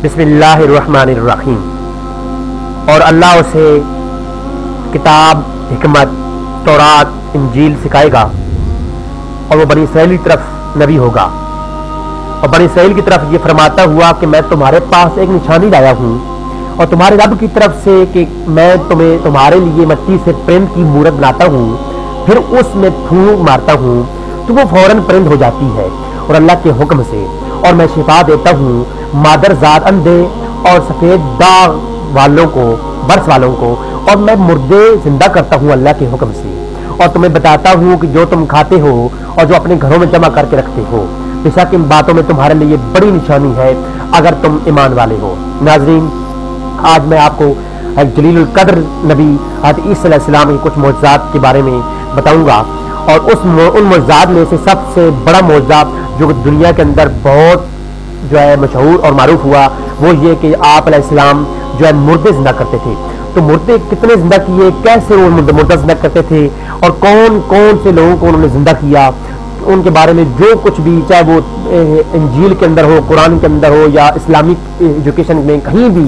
बिस्मिल्लाहिर्रहमानिर्रहीम। और अल्लाह उसे किताब, हिकमत, तौरात, इंजील सिखाएगा और वो बनी इसराइल की तरफ नबी होगा और बनी इसराइल की तरफ ये फरमाता हुआ कि मैं तुम्हारे पास एक निशानी लाया हूँ और तुम्हारे रब की तरफ से कि मैं तुम्हें तुम्हारे लिए मिट्टी से परिंद की मूरत बनाता हूँ, फिर उसमें फूंक मारता हूँ तो वो फौरन परिंद हो जाती है और अल्लाह के हुक्म से। और मैं शिफा देता हूँ मादरजात, अंधे और सफेद दाग वालों को, बर्स वालों को, और मैं मुर्दे जिंदा करता हूँ अल्लाह के हुक्म से। और तुम्हें बताता हूँ कि जो तुम खाते हो और जो अपने घरों में जमा करके रखते हो, बेशक इन बातों में तुम्हारे लिए बड़ी निशानी है अगर तुम ईमान वाले हो। नाजरीन, आज मैं आपको जलीलुल कद्र नबी हज़रत ईसा अलैहिस्सलाम के कुछ मौजज़ात के बारे में बताऊंगा और उन मौजज़ात में से सबसे बड़ा मौजज़ा जो दुनिया के अंदर बहुत जो है मशहूर और मारूफ हुआ वो ये कि आप अलैहिस्सलाम जो है मुर्दे जिंदा करते थे। तो मुर्दे कितने जिंदा किए, कैसे वो मुर्दा जिंदा करते थे और कौन कौन से लोगों को उन्होंने जिंदा किया, उनके बारे में जो कुछ भी, चाहे वो इंजील के अंदर हो, कुरान के अंदर हो या इस्लामिक एजुकेशन में कहीं भी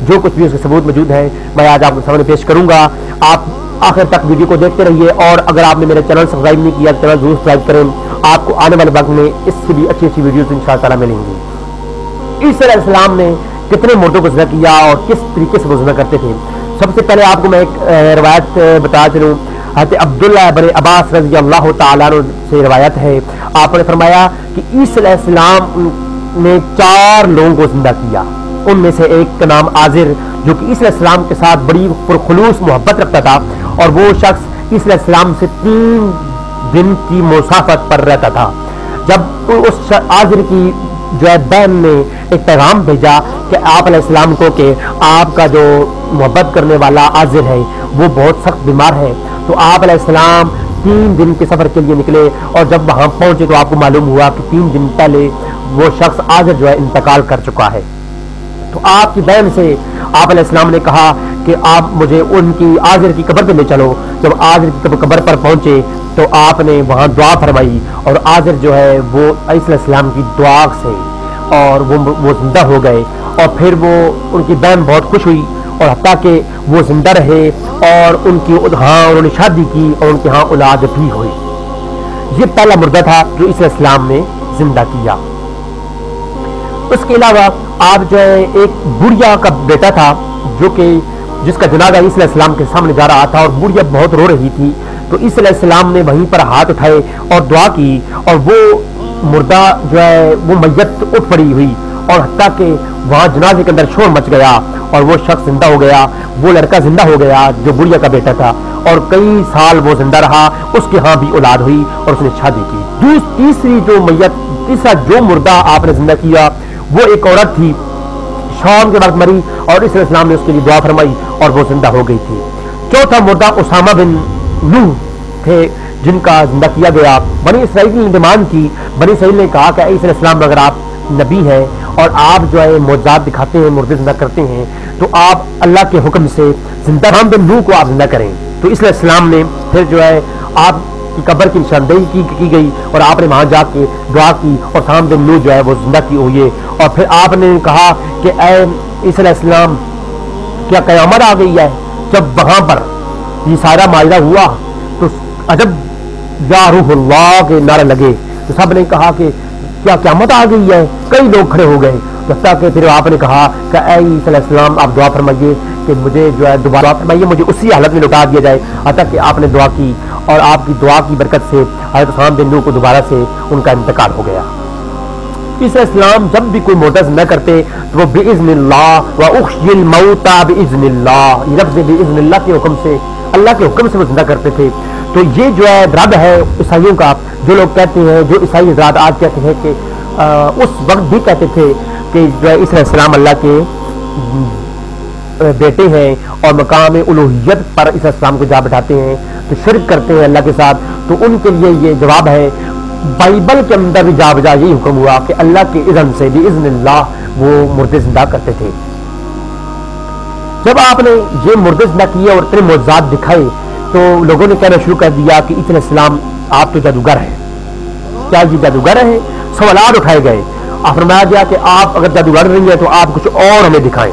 जो कुछ भी उसके सबूत मौजूद है, मैं आज आपके सामने पेश करूंगा। आप आखिर तक वीडियो को देखते रहिए और अगर आपने मेरे चैनल सब्सक्राइब नहीं किया चैनल जरूर सब्सक्राइब करें। आपको आने वाले वक्त में इससे भी अच्छी अच्छी वीडियोस इंशाअल्लाह मिलेंगी। ईसा अलैहिस्सलाम ने कितने मुर्दों को जिंदा किया और किस तरीके से वो जिंदा करते थे। सबसे पहले आपको मैं एक रवायत बता चलूँ। हज़रत अब्दुल्लाह इब्न अब्बास रज़ी अल्लाह तआला अन्हु से रवायत है, आपने फरमाया कि ईसा अलैहिस्सलाम ने 4 लोगों को जिंदा किया। उनमें से एक का नाम आजिर, जो कि ईसा अलैहिस्सलाम के साथ बड़ी पुरखुलूस मोहब्बत रखता था और वो शख्स ईसा अलैहिस्सलाम से 3 दिन की मुसाफत पर रहता था। जब उस आजिर की जो है बहन ने एक पैगाम भेजा कि आप अलैहिस्सलाम को कि आपका जो मोहब्बत करने वाला आजिर है वो बहुत सख्त बीमार है, तो आप अलैहिस्सलाम 3 दिन के सफर के लिए निकले और जब वहां पहुंचे तो आपको मालूम हुआ कि 3 दिन पहले वो शख्स आजिर जो है इंतकाल कर चुका है। तो आपकी बहन से आप अलैहिस्सलाम ने कहा कि आप मुझे उनकी आजिर की कब्र पे ले चलो। जब आजिर की कब्र पर पहुंचे तो आपने वहां दुआ फरमाई और आजिर जो है वो ईसा अलैहिस्सलाम की दुआ से और वो जिंदा हो गए और फिर वो उनकी बहन बहुत खुश हुई और हत्ता कि वो जिंदा रहे और उन्होंने शादी की और उनके यहाँ औलाद भी हुई। ये पहला मुर्दा था जो ईसा अलैहिस्सलाम ने जिंदा किया। उसके अलावा आप जो है एक बुढ़िया का बेटा था जो कि जिसका जनाजा ईसा अलैहिस्सलाम के सामने जा रहा था और बुढ़िया बहुत रो रही थी, तो ईसा अलैहिस्सलाम ने वहीं पर हाथ उठाए और दुआ की और वो मुर्दा जो है वो मैयत उठ पड़ी हुई और हत्ता कि वहां जनाजे के अंदर शोर मच गया और वो शख्स जिंदा हो गया, वो लड़का जिंदा हो गया जो बुढ़िया का बेटा था और कई साल वो जिंदा रहा। उसके यहाँ भी औलाद हुई और उसने शादी की। तीसरा जो मुर्दा आपने जिंदा किया वो एक औरत थी, शाम के वक्त मरी और ईसा अलैहिस्सलाम ने उसके लिए दुआ फरमाई और वो जिंदा हो गई थी। चौथा मुर्दा उसामा बिन नूह थे जिनका जिंदा किया गया। बनी इसराइल ने डिमांड की, बनी इसराइल ने कहा कि ईसा अलैहिस्सलाम अगर आप नबी हैं और आप जो है मौजज़ात दिखाते हैं, मुर्दे जिंदा करते हैं, तो आप अल्लाह के हुक्म से जिंदा उसामा बिन नूह को आप जिंदा करें। तो ईसा अलैहिस्सलाम ने फिर जो है आपकी कब्र की निशानदेही की गई और आपने वहां जाके दुआ की और उसामा बिन नूह जो है वो जिंदा की हुई है। और फिर आपने कहा कि ऐ ईसा अलैहिस्सलाम क्या क़यामत आ गई है। जब वहां पर ये सारा माजरा हुआ तो अजब या रूहुल्लाह के नारे लगे, तो सब ने कहा कि क्या क़यामत आ गई है। कई लोग खड़े हो गए जब तक कि फिर आपने कहा कि ऐ ईसा अलैहिस्सलाम आप दुआ फरमाइए कि मुझे जो है दोबारा फरमाइए, मुझे उसी हालत में लौटा दिया जाए। अतः कि आपने दुआ की और आपकी दुआ की बरकत से हज़रत उसामा बिन नूह को दोबारा से उनका इंतकाल हो गया। ईसा अलैहिस्सलाम जब भी कोई मोटा जिंदा करते तो वो बिइज़्निल्लाह व उहयिल मौता बिइज़्निल्लाह, ये लफ्ज़ बिइज़्निल्लाह के हुक्म से, अल्लाह के हुक्म से वो जिंदा करते थे। तो ये जो है रब है ईसाइयों का। जो लोग कहते हैं, जो ईसाई हज़रात आज कहते हैं कि उस वक्त भी कहते थे कि जो है ईसा अलैहिस्सलाम अल्लाह के बेटे हैं और मकाम उलूहियत पर ईसा अलैहिस्सलाम को जा बिठाते हैं, तो शिर्क करते हैं अल्लाह के साथ। तो उनके लिए ये जवाब है, बाइबल के अंदर भी जा बजा यही हुक्म हुआ कि अल्लाह के इज़्न से बिइज़्निल्लाह वो मुर्दे जिंदा करते थे। जब आपने ये मुर्दे जिंदा किए और इतने मौजज़ात दिखाए तो लोगों ने कहना शुरू कर दिया कि ईसा अलैहिस्सलाम आप तो जादूगर हैं। क्या ये जादूगर है? सवालात उठाए गए फरमाया गया कि आप अगर जादूगर नहीं है तो आप कुछ और हमें दिखाएं।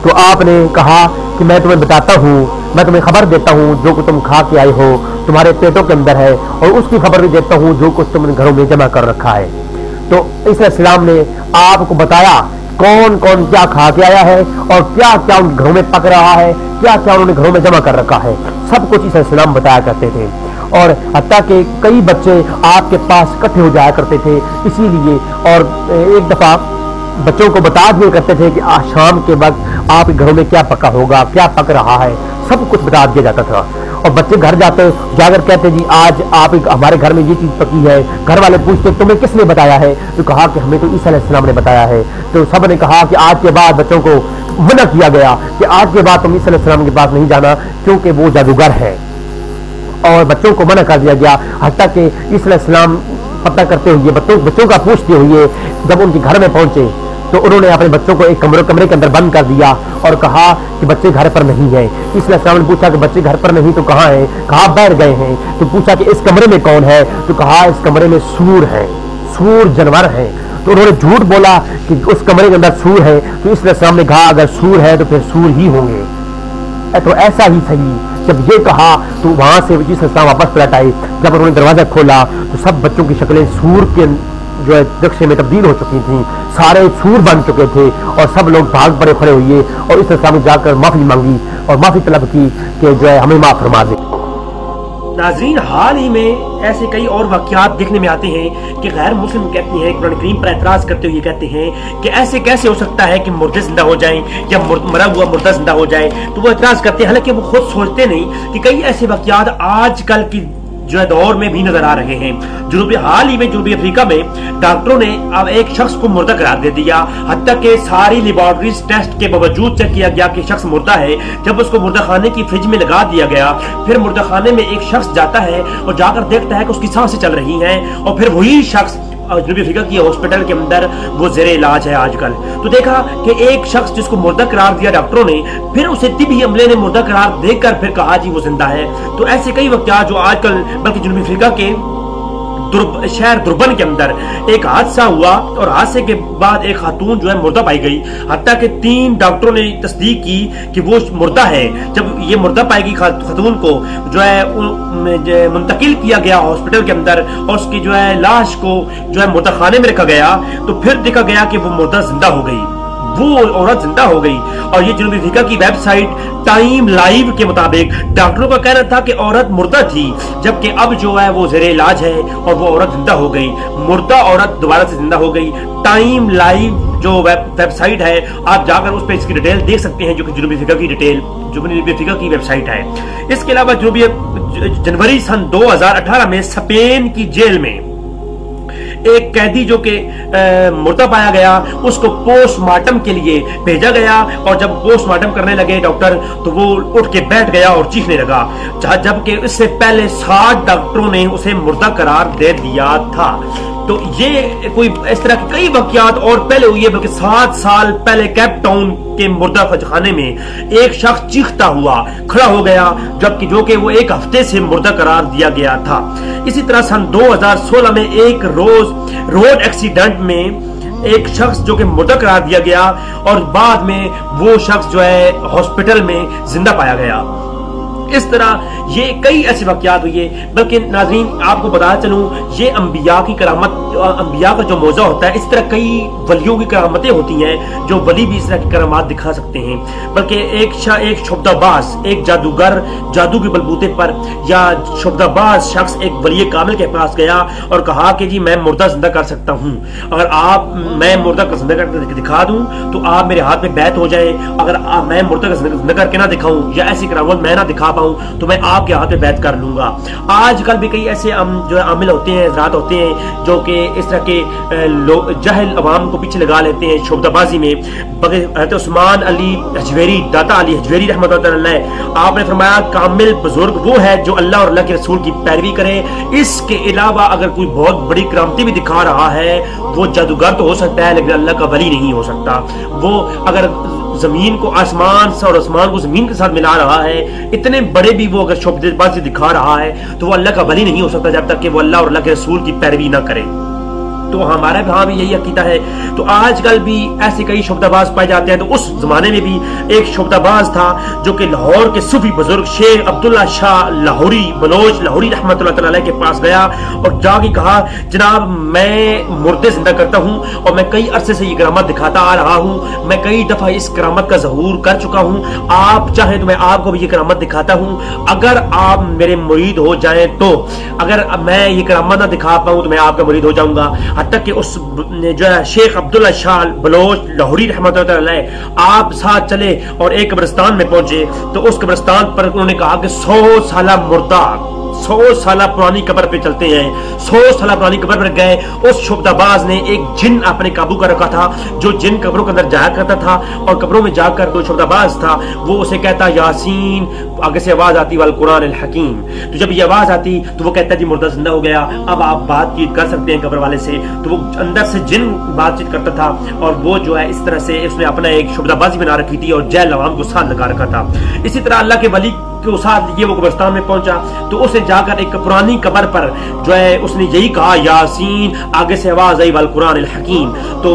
तो आपने कहा कि मैं तुम्हें बताता हूँ, मैं तुम्हें खबर देता हूँ जो कुछ तुम खा के आए हो तुम्हारे पेटों के अंदर है, और उसकी खबर भी देता हूँ जो कुछ तुमने घरों में जमा कर रखा है। तो ईसा अलैहिस्सलाम ने आपको बताया कौन कौन क्या खा के आया है और क्या क्या उनके घरों में पक रहा है, क्या क्या उन्होंने घरों में जमा कर रखा है, सब कुछ ईसा अलैहिस्सलाम बताया करते थे। और हत्ता कि कई बच्चे आपके पास इकट्ठे हो जाया करते थे इसीलिए, और एक दफा बच्चों को बता दिया करते थे कि आज शाम के वक्त आपके घरों में क्या पका होगा, क्या पक रहा है, सब कुछ बता दिया जाता था। और बच्चे घर जाते जाकर कहते जी आज आप हमारे घर में ये चीज पकी है। घर वाले पूछते तुम्हें किसने बताया है? तो कहा कि हमें तो ईसा अलैहिस्सलाम ने बताया है। तो सब ने कहा कि आज के बाद बच्चों को मना किया गया कि आज के बाद तुम ईसा अलैहिस्सलाम के पास नहीं जाना क्योंकि वो जादूगर है, और बच्चों को मना कर दिया गया। हत्ता कि ईसा अलैहिस्सलाम पता करते हुए बच्चों का पूछते हुए जब उनके घर में पहुंचे तो उन्होंने अपने बच्चों को एक कमरे के अंदर बंद कर दिया और कहा कि बच्चे घर पर नहीं है। ईसा अलैहिस्सलाम ने पूछा कि बच्चे घर पर नहीं तो कहाँ हैं? कहा बाहर गए हैं। तो पूछा कि इस कमरे में कौन है? तो कहा इस कमरे में सूर है, सूर जानवर है। तो उन्होंने झूठ बोला कि उस कमरे के अंदर सूर है। तो ईसा अलैहिस्सलाम ने कहा अगर सूर है तो फिर सूर ही होंगे। तो ऐसा ही सही जब ये कहा तो वहां से ईसा अलैहिस्सलाम वापस पलट आए। जब उन्होंने दरवाजा खोला तो सब बच्चों की शक्लें सूर के जो है नक्शे में तब्दील हो चुकी थी, सारे सूर बन चुके थे और सब लोग भाग पड़े खड़े हुए और ईसा अलैहिस्सलाम ने जाकर माफी मांगी और माफी तलब की कि जो है हमें माफ फरमा दे। नाज़रीन, हाल ही में ऐसे कई और वाक़यात देखने में आते हैं कि गैर मुस्लिम कहते हैं, कुरान करीम पर एतराज करते हुए कहते हैं कि ऐसे कैसे हो सकता है कि मुर्दे जिंदा हो जाएं या मरा हुआ मुर्दा जिंदा हो जाए। तो वो एतराज करते हैं, हालांकि वो खुद सोचते नहीं कि कई ऐसे वाक़यात आजकल की जो है दौर में भी नजर आ रहे हैं। हाल ही में जनूबी अफ्रीका में डॉक्टरों ने अब एक शख्स को मुर्दा करार दे दिया। हत्ता के सारी लेबोरेटरीज टेस्ट के बावजूद चेक किया गया कि शख्स मुर्दा है। जब उसको मुर्दा खाने की फ्रिज में लगा दिया गया, फिर मुर्दा खाने में एक शख्स जाता है और जाकर देखता है कि उसकी सांसें चल रही हैं, और फिर वही शख्स जनूबी अफ्रीका की हॉस्पिटल के अंदर वो जेरे इलाज है आजकल। तो देखा कि एक शख्स जिसको मुर्दा करार दिया डॉक्टरों ने, फिर उसे तिब्बी अमले ने मुर्दा करार देकर फिर कहा जी वो जिंदा है। तो ऐसे कई वाक़यात जो आजकल, बल्कि जनूबी अफ्रीका के शहर दुर्बन के अंदर एक हादसा हुआ और हादसे के बाद एक खातून जो है मुर्दा पाई गई। हत्ता के 3 डॉक्टरों ने तस्दीक की कि वो मुर्दा है। जब ये मुर्दा पाई गई खातून को जो है मुंतकिल किया गया हॉस्पिटल के अंदर और उसकी जो है लाश को जो है मुर्दा खाने में रखा गया, तो फिर देखा गया कि वो मुर्दा जिंदा हो गई, वो औरत जिंदा हो गई। और ये जनूबी अफ्रीका की वेबसाइट टाइम लाइव के मुताबिक डॉक्टरों का कहना था कि औरत मुर्दा थी, जबकि अब जो है वो जेरे इलाज है और वो औरत जिंदा हो गई। मुर्दा औरत दोबारा से जिंदा हो गई। टाइम लाइव जो वेबसाइट है, आप जाकर उस पर इसकी डिटेल देख सकते हैं, जो कि जनूबी अफ्रीका की डिटेल, जनूबी अफ्रीका की वेबसाइट है। इसके अलावा जनवरी सन 2018 में स्पेन की जेल में एक कैदी जो कि मुर्दा पाया गया, उसको पोस्टमार्टम के लिए भेजा गया, और जब पोस्टमार्टम करने लगे डॉक्टर तो वो उठ के बैठ गया और चीखने लगा, जबकि इससे पहले 60 डॉक्टरों ने उसे मुर्दा करार दे दिया था। तो ये कोई इस तरह के कई वाक़यात और पहले हुई है, बल्कि 7 साल पहले केप टाउन के मुर्दा खाने में एक शख्स चीखता हुआ खड़ा हो गया, जबकि जो कि वो 1 हफ्ते से मुर्दा करार दिया गया था। इसी तरह सन 2016 में एक रोड एक्सीडेंट में एक शख्स जो कि मुर्दा करार दिया गया और बाद में वो शख्स जो है हॉस्पिटल में जिंदा पाया गया। इस तरह ये कई ऐसे वाक़यात हुए। बल्कि नाज़रीन आपको बताया चलूं, ये अंबिया की करामत, अंबिया का जो मौजा होता है, इस तरह कई वलियों की करामतें होती हैं जो वली भी इस तरह की करामात दिखा सकते हैं। बल्कि एक शुबदाबाज, एक जादूगर जादू के बलबूते पर या शुबदाबाज शख्स एक वली कामिल के पास गया और कहा कि जी मैं मुर्दा जिंदा कर सकता हूँ, अगर मैं मुर्दा का जिंदा करके दिखा दूं तो आप मेरे हाथ में बैत हो जाए, अगर मैं मुर्दा का जिंदा करके ना दिखाऊं या ऐसी करामत मैं ना दिखा तो मैं आपके हाथ में बैत कर लूंगा। आजकल भी कई ऐसे जो है आमिल होते हैं, हज़रात होते हैं जो कि इस तरह के जाहिल अवाम को पीछे लगा लेते हैं शोबदाबाजी में। हज़रत उस्मान अली हजवेरी, दाता अली हजवेरी रहमतुल्लाह अलैह, आपने फरमाया कामिल बुजुर्ग वो है जो अल्लाह और अल्लाह के रसूल की पैरवी करे। इसके अलावा अगर कोई बहुत बड़ी करामती भी दिखा रहा है, वो जादूगर तो हो सकता है लेकिन अल्लाह का वली नहीं हो सकता। वो अगर जमीन को आसमान से और आसमान को जमीन के साथ मिला रहा है, इतने बड़े भी वो अगर शोबदेबाजी दिखा रहा है, तो वो अल्लाह का वली नहीं हो सकता जब तक कि वो अल्लाह और अल्लाह के रसूल की पैरवी ना करे। تو ہمارا بھی یہی عقیدہ ہے. تو آج کل بھی ایسے کئی شعبدہ باز پائے جاتے ہیں. تو اس زمانے میں بھی ایک شعبدہ باز تھا جو کہ لاہور کے صوفی بزرگ شیخ عبداللہ شاہ لاہوری بلوچ لاہوری رحمۃ اللہ تعالی کے پاس گیا اور جا کے کہا جناب میں مردے زندہ کرتا ہوں اور میں کئی عرصے سے یہ کرامت دکھاتا آ رہا ہوں, میں کئی دفعہ اس کرامت کا ظہور کر چکا ہوں, آپ چاہیں تو میں آپ کو بھی یہ کرامت دکھاتا ہوں, اگر آپ میرے مرید ہو جائیں تو اگر میں یہ کرامت نہ دکھا پاؤں تو میں آپ کا مرید ہو جاؤں گا. حتیٰ کہ اس جو ہے شیخ عبداللہ شاہ بلوچ لاہوری رحمۃ اللہ علیہ آپ ساتھ چلے اور ایک قبرستان میں پہنچے. تو اس قبرستان پر انہوں نے کہا کہ 100 سالہ مردہ 100 سالہ پرانی قبر پہ چلتے ہیں. 100 سالہ پرانی قبر پر گئے. اس شعبدہ باز نے ایک جن اپنے قابو کر رکھا تھا جو جن قبروں کے اندر جایا کرتا تھا اور قبروں میں جا کر جو شعبدہ باز تھا وہ اسے کہتا یاسین, آگے سے آواز آتی والقرآن الحکیم. تو جب یہ آواز آتی تو وہ کہتا جی مردہ زندہ ہو گیا, اب آپ بات چیت کر سکتے ہیں قبر والے سے. تو وہ اندر سے جن بات چیت کرتا تھا اور وہ جو ہے اس طرح سے اس نے اپنا ایک شعبدہ بازی بنا رکھی تھی اور جیل عوام کو ساتھ لگا رکھا تھا. اسی طرح اللہ کے ولی کے ساتھ یہ وہ قبرستان میں پہنچا تو اسے جا کر ایک پرانی قبر پر جو ہے اس نے یہی کہا یاسین, آگے سے آواز آئی والقرآن الحکیم. تو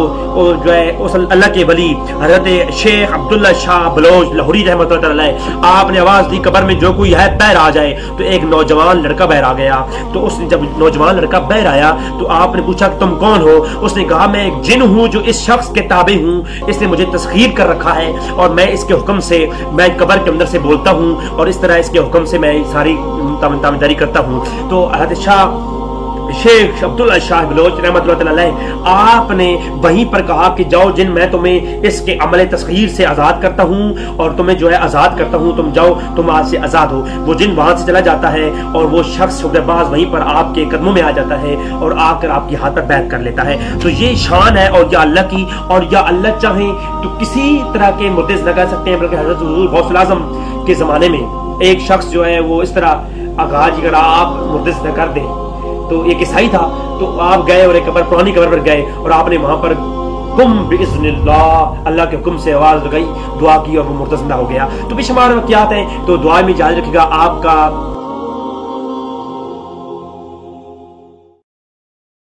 جو ہے اس اللہ کے ولی حضرت شیخ عبداللہ شاہ بلوچ لاہوری رحمۃ اللہ علیہ آپ نے آواز دی قبر میں جو کوئی ہے باہر آ جائے. تو ایک نوجوان لڑکا باہر آ گیا. تو اس نے جب نوجوان لڑکا باہر آیا تو آپ نے پوچھا کہ تم کون ہو؟ اس نے کہا میں ایک جن ہوں جو اس شخص کے تابع ہوں, اس نے مجھے تسخیر کر رکھا ہے اور میں اس کے حکم سے میں قبر کے اندر سے بولتا ہوں اور اس طرح اس کے حکم سے میں ساری تابعداری کرتا ہوں. تو حضرت شیخ عبداللہ شاہ بلوچ رحمۃ اللہ علیہ آپ نے وہیں پر کہا کہ جاؤ جن میں تمہیں اس کے عمل تسخیر سے آزاد کرتا ہوں اور تمہیں جو ہے آزاد کرتا ہوں, تم جاؤ تم آج سے آزاد ہو. وہ جن وہاں سے چلا جاتا ہے اور وہ شخص شعبدہ باز وہیں پر آپ کے قدموں میں آ جاتا ہے اور آ کر آپ کی ہاتھ پر بیعت کر لیتا ہے. تو یہ شان ہے اور یا اللہ کی, اور یا اللہ چاہیں تو کسی طرح کے مردے زندہ کر سکتے ہیں. بلکہ حضرت حضور غوث الاعظم کے زمانے میں ایک شخص جو ہے وہ اس طرح آغاز اگر آپ مردے زندہ کر دیں تو ایک عیسائی تھا, تو آپ گئے اور ایک قبر پرانی قبر پر گئے اور آپ نے وہاں پر قم باذن اللہ کے حکم سے آواز لگائی, دعا کی اور وہ مردہ زندہ ہو گیا. تو بے شمار واقعات ہیں, تو دعا میں جاری رکھے گا. آپ کا